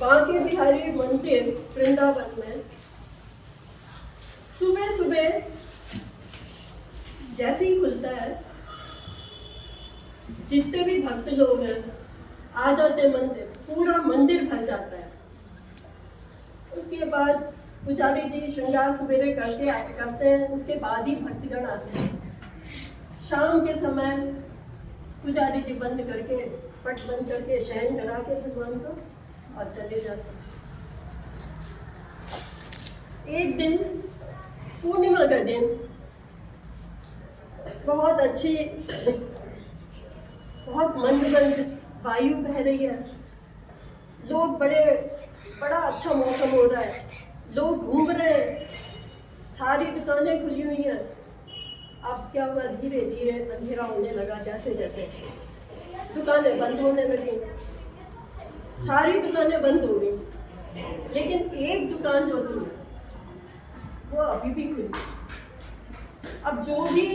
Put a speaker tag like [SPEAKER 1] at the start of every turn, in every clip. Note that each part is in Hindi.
[SPEAKER 1] बांके बिहारी मंदिर वृंदावन में सुबह सुबह जैसे ही खुलता है, जितने भी भक्त लोग हैं आ जाते हैं मंदिर, पूरा मंदिर भर जाता है। उसके बाद पुजारी जी श्रृंगार सवेरे करते हैं, उसके बाद ही भक्तगण आते हैं। शाम के समय पुजारी जी बंद करके, पट बंद करके, शयन करा के भगवान को और चले जाते हैं। एक दिन पूर्णिमा का दिन, बहुत अच्छी, बहुत मंद वायु बह रही है, लोग बड़ा अच्छा मौसम हो रहा है, लोग घूम रहे हैं, सारी दुकानें खुली हुई हैं। अब क्या हुआ, धीरे धीरे अंधेरा होने लगा। जैसे जैसे दुकानें बंद होने लगी, सारी दुकानें बंद हो गई, लेकिन एक दुकान जो थी वो अभी भी खुली। अब जो भी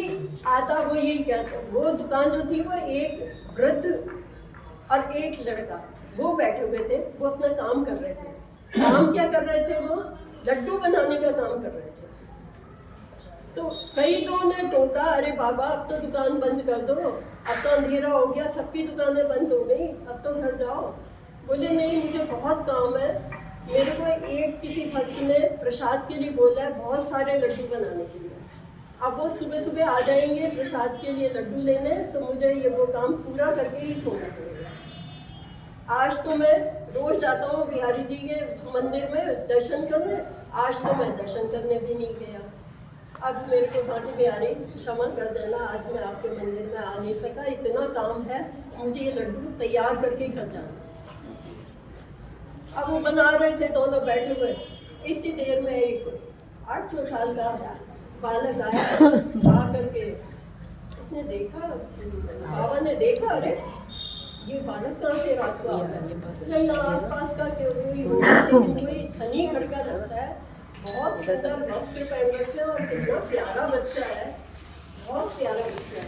[SPEAKER 1] आता वो यही कहता, वो दुकान जो थी वो एक वृद्ध और एक लड़का वो बैठे हुए थे, वो अपना काम कर रहे थे। काम क्या कर रहे थे? वो लड्डू बनाने का काम कर रहे थे। तो कई लोगों ने टोका, अरे बाबा अब तो दुकान बंद कर दो, अब तो अंधेरा हो गया, सबकी दुकानें बंद हो गई, अब तो घर जाओ। बोले नहीं, मुझे बहुत काम है, मेरे को एक किसी भक्त ने प्रसाद के लिए बोला है, बहुत सारे लड्डू बनाने के लिए। अब वो सुबह सुबह आ जाएंगे प्रसाद के लिए लड्डू लेने, तो मुझे ये वो काम पूरा करके ही सोना पड़ेगा। आज तो मैं रोज जाता हूँ बिहारी जी के मंदिर में दर्शन करने, आज तो मैं दर्शन करने भी नहीं गया। अब मेरे को बाकी बिहारी क्षमा कर देना, आज मैं आपके मंदिर में आ नहीं सका, इतना काम है, मुझे ये लड्डू तैयार करके घर जाना। अब वो बना रहे थे, दोनों बैठे हुए, इतनी देर में एक 8-9 साल का बालक आया, आ करके उसने देखा, बाबा ने देखा, अरे ये बालक कहाँ से रात को आ रहा है, आस पास का कोई धनी खड़का लगता है, बहुत सुंदर वस्त्र पहन रखे हैं और कितना प्यारा बच्चा है, बहुत प्यारा बच्चा है।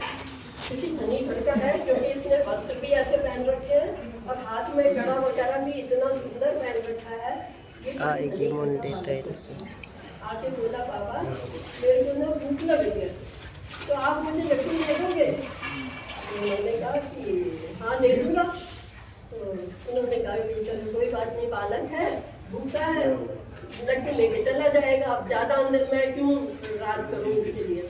[SPEAKER 1] किसी धनी खड़का है क्योंकि इसने वस्त्र भी ऐसे पहन रखे हैं और हाथ में गड़ा वगैरह भी इतना सुंदर पहन रखा है। आके बोला, बाबा मेरे को ना भूख लग रही है, तो आप मुझे लड्डू दे दोगे? उन्होंने कहा कि हाँ दे दूँगा। तो उन्होंने कहा कि चलो कोई बात नहीं, बालक है, भूखा है, लड्डू लेके चला जाएगा, अब ज़्यादा अंदर मैं क्यों रात करूँ उसके लिए।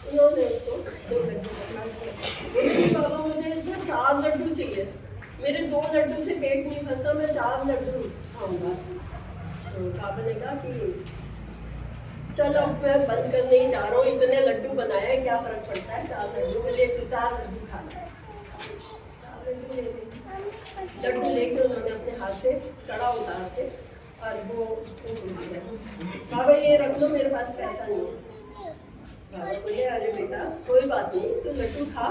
[SPEAKER 1] उन्होंने उसको 2 लड्डू पकड़ा दिया। बोले बाबा मुझे तो 4 लड्डू चाहिए, मेरे 2 लड्डू से पेट नहीं भरता, मैं 4 लड्डू खाऊंगा। तो बाबा ने कहा कि चलो मैं बंद करने ही जा रहा हूँ, इतने लड्डू बनाए क्या फर्क पड़ता है, 4 लड्डू में ले, तो 4 लड्डू खाना है। 4 लड्डू लेके उन्होंने अपने हाथ से कड़ा उतार के और वो बाबा ये रख लो, मेरे पास पैसा नहीं है। बाबा बोले अरे बेटा कोई बात नहीं, तो लड्डू खा,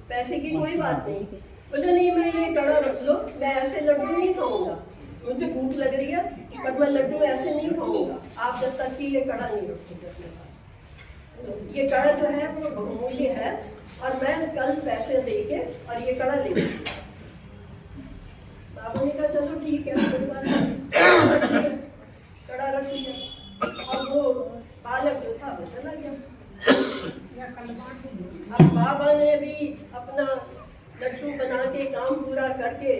[SPEAKER 1] पैसे की कोई बात नहीं। बोले नहीं, मैं ये कड़ा रख लो, मैं ऐसे लड्डू नहीं खाऊंगा, मुझे भूख लग रही है पर मैं लड्डू ऐसे नहीं खाऊंगा, आप जब तक कि ये कड़ा नहीं रखोगे अपने पास। ये कड़ा जो है वो बहुमूल्य है और मैं कल पैसे देके और ये कड़ा ले। बाबा ने कहा चलो ठीक है, कोई बात नहीं, कड़ा रख लिया और वो बालक जो था वो चला गया। अब बाबा ने भी अपना लड्डू बना के काम पूरा करके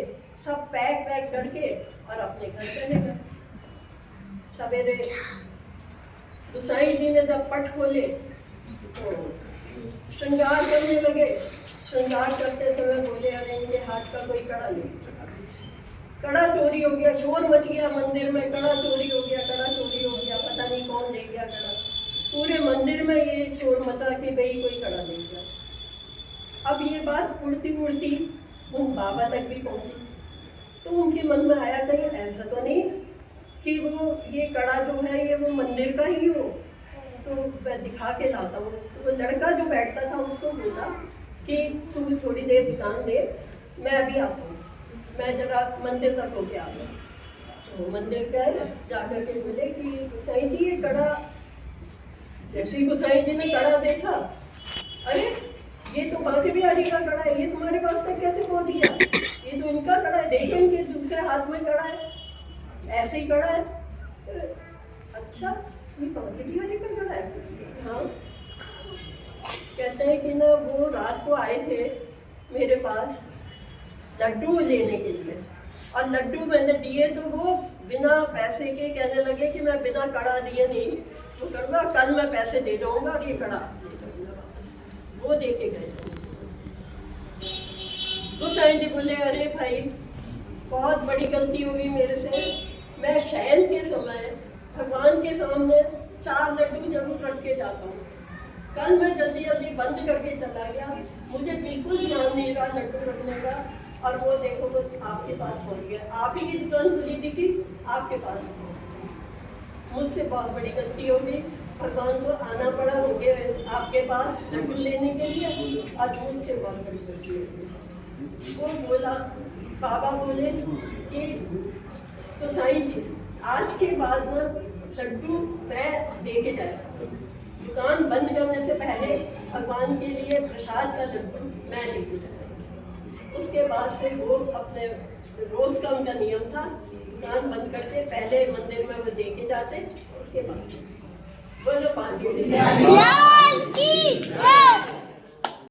[SPEAKER 1] सब पैक करके और अपने घर चले गए। सवेरे गुसाई जी ने जब पट खोले तो श्रृंगार करने लगे। श्रृंगार करते समय बोले अरे इनके हाथ का कोई कड़ा नहीं, कड़ा चोरी हो गया, शोर मच गया मंदिर में, कड़ा चोरी हो गया, कड़ा चोरी हो गया, पता नहीं कौन ले गया कड़ा। पूरे मंदिर में ये शोर मचा कि भाई कोई कड़ा ले गया। अब ये बात उड़ती उड़ती उन बाबा तक भी पहुंची, तो उनके मन में आया कहीं ऐसा तो नहीं कि वो ये कड़ा जो है ये वो मंदिर का ही हो, तो मैं दिखा के लाता हूँ। तो वो लड़का जो बैठता था उसको बोला कि तू थोड़ी देर दुकान दे, मैं अभी आता हूँ, मैं जरा मंदिर तक होके आ गया। तो मंदिर गए, जाकर के बोले कि गुसाई जी ये कड़ा, जैसे ही गुसाई जी ने कड़ा देखा, अरे ये तो बांके बिहारी का कड़ा है, ये तुम्हारे पास तक कैसे पहुंच गया, ये तो इनका कड़ा है, देखो इनके दूसरे हाथ में कड़ा है। ऐसे ही कड़ा है। अच्छा, ये बांके बिहारी का कड़ा है? हाँ। कहते हैं कि ना वो रात को आए थे मेरे पास लड्डू लेने के लिए, और लड्डू मैंने दिए तो वो बिना पैसे के कहने लगे कि मैं बिना कड़ा दिए नहीं तो करूँगा, कल मैं पैसे दे जाऊँगा और ये कड़ा ले जाऊँगा वापस। वो दे के गए। तो साईं जी बोले, अरे भाई बहुत बड़ी गलती हुई मेरे से। मैं शयन के समय भगवान के सामने 4 लड्डू जरूर रख के जाता हूँ। कल मैं जल्दी जल्दी बंद करके चला गया, मुझे बिल्कुल ध्यान नहीं रहा लड्डू रखने का, और वो देखो वो आपके पास पहुंच गया। आप ही की दुकान खुली दिखी, आपके पास पहुंच गया। मुझसे बहुत बड़ी गलती हो गई। भगवान को आना पड़ा उनके आपके पास लड्डू लेने के लिए, और मुझसे बहुत बड़ी गलती हो गई। वो बोला, बाबा बोले कि तो साईं जी आज के बाद ना लड्डू मैं दे के जाया, दुकान बंद करने से पहले भगवान के लिए प्रसाद का लड्डू मैं लेके जाया। उसके बाद से वो अपने रोज का उनका नियम था, दुकान बंद करके पहले मंदिर में वो दे के जाते, उसके बाद बोलो 5
[SPEAKER 2] लाल की जय।